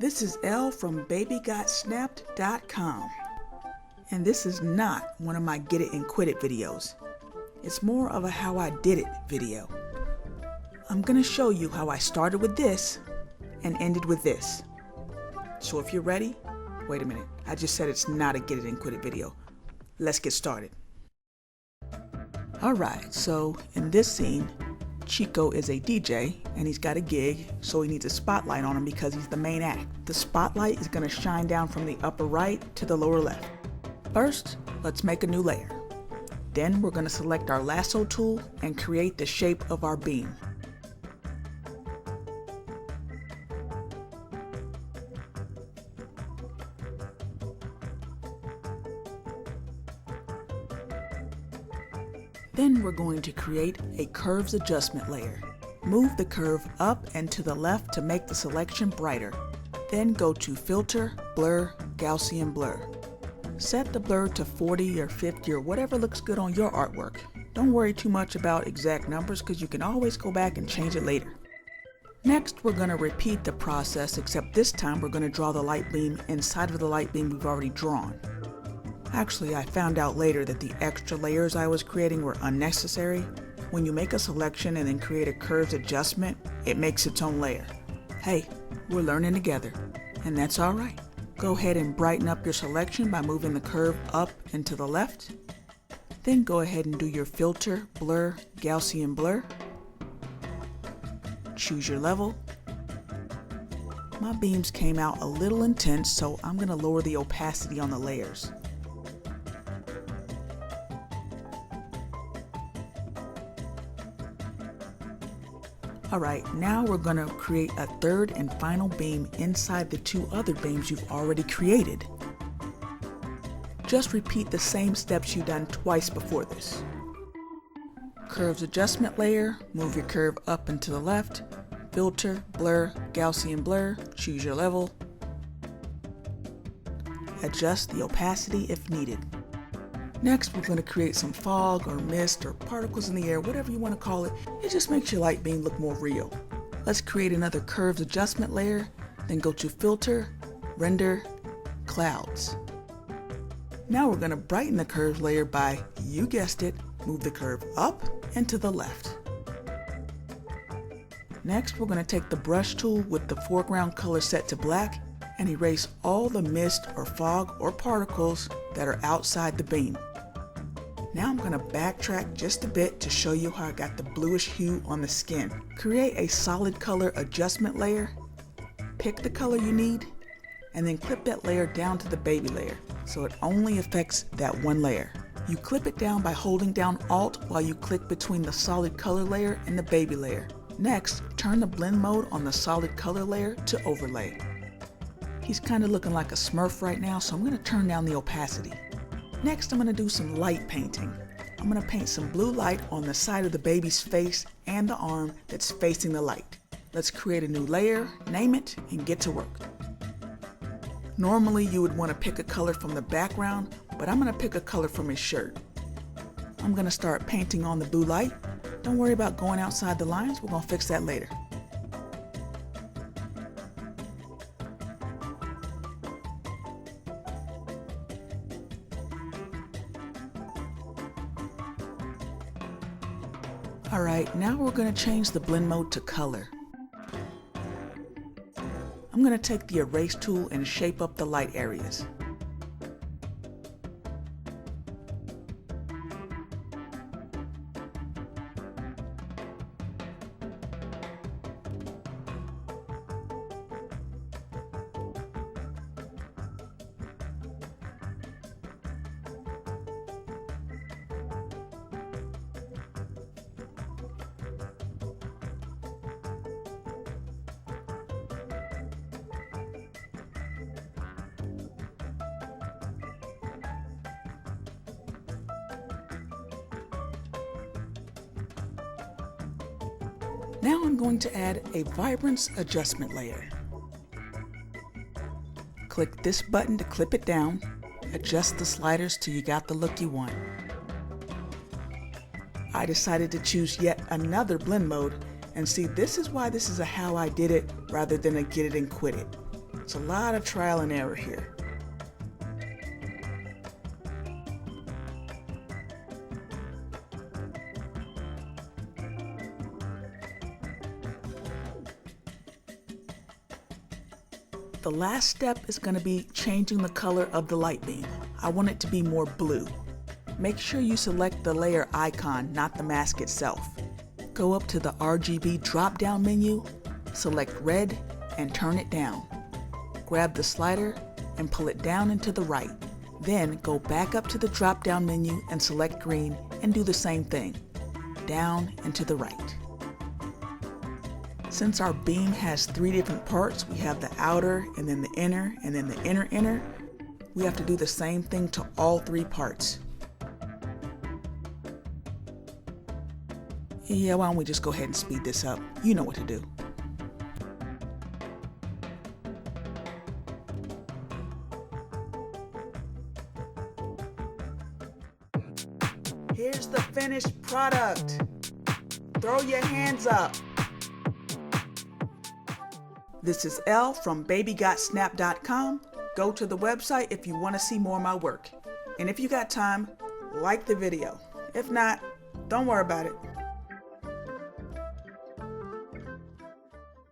This is Elle from babygotsnapped.com, and this is not one of my get it and quit it videos. It's more of a how I did it video. I'm gonna show you how I started with this and ended with this. So if you're ready, wait a minute, I just said it's not a get it and quit it video. Let's get started. Alright, so in this scene, Chico is a DJ and he's got a gig, so he needs a spotlight on him because he's the main act. The spotlight is going to shine down from the upper right to the lower left. First, let's make a new layer. Then we're going to select our lasso tool and create the shape of our beam. Then we're going to create a curves adjustment layer. Move the curve up and to the left to make the selection brighter. Then go to Filter, Blur, Gaussian Blur. Set the blur to 40 or 50 or whatever looks good on your artwork. Don't worry too much about exact numbers because you can always go back and change it later. Next, we're going to repeat the process, except this time we're going to draw the light beam inside of the light beam we've already drawn. Actually, I found out later that the extra layers I was creating were unnecessary. When you make a selection and then create a curves adjustment, it makes its own layer. Hey, we're learning together, and that's alright. Go ahead and brighten up your selection by moving the curve up and to the left. Then go ahead and do your Filter, Blur, Gaussian Blur. Choose your level. My beams came out a little intense, so I'm going to lower the opacity on the layers. Alright, now we're going to create a third and final beam inside the two other beams you've already created. Just repeat the same steps you've done twice before this. Curves adjustment layer, move your curve up and to the left, Filter, Blur, Gaussian Blur, choose your level. Adjust the opacity if needed. Next, we're going to create some fog or mist or particles in the air, whatever you want to call it. It just makes your light beam look more real. Let's create another curves adjustment layer, then go to Filter, Render, Clouds. Now we're going to brighten the curves layer by, you guessed it, move the curve up and to the left. Next, we're going to take the brush tool with the foreground color set to black and erase all the mist or fog or particles that are outside the beam. Now I'm going to backtrack just a bit to show you how I got the bluish hue on the skin. Create a solid color adjustment layer, pick the color you need, and then clip that layer down to the baby layer so it only affects that one layer. You clip it down by holding down Alt while you click between the solid color layer and the baby layer. Next, turn the blend mode on the solid color layer to overlay. He's kind of looking like a Smurf right now, so I'm going to turn down the opacity. Next, I'm going to do some light painting. I'm going to paint some blue light on the side of the baby's face and the arm that's facing the light. Let's create a new layer, name it, and get to work. Normally, you would want to pick a color from the background, but I'm going to pick a color from his shirt. I'm going to start painting on the blue light. Don't worry about going outside the lines, we're going to fix that later. Alright, now we're going to change the blend mode to color. I'm going to take the erase tool and shape up the light areas. Now I'm going to add a vibrance adjustment layer. Click this button to clip it down. Adjust the sliders till you got the look you want. I decided to choose yet another blend mode, and see, this is why this is a how I did it rather than a get it and quit it. It's a lot of trial and error here. The last step is going to be changing the color of the light beam. I want it to be more blue. Make sure you select the layer icon, not the mask itself. Go up to the RGB drop-down menu, select red, and turn it down. Grab the slider and pull it down and to the right. Then go back up to the drop-down menu and select green and do the same thing, down and to the right. Since our beam has 3 different parts, we have the outer and then the inner and then the inner, we have to do the same thing to all 3 parts. Yeah, why don't we just go ahead and speed this up? You know what to do. Here's the finished product. Throw your hands up. This is Elle from babygotsnap.com. Go to the website if you want to see more of my work. And if you got time, like the video. If not, don't worry about it.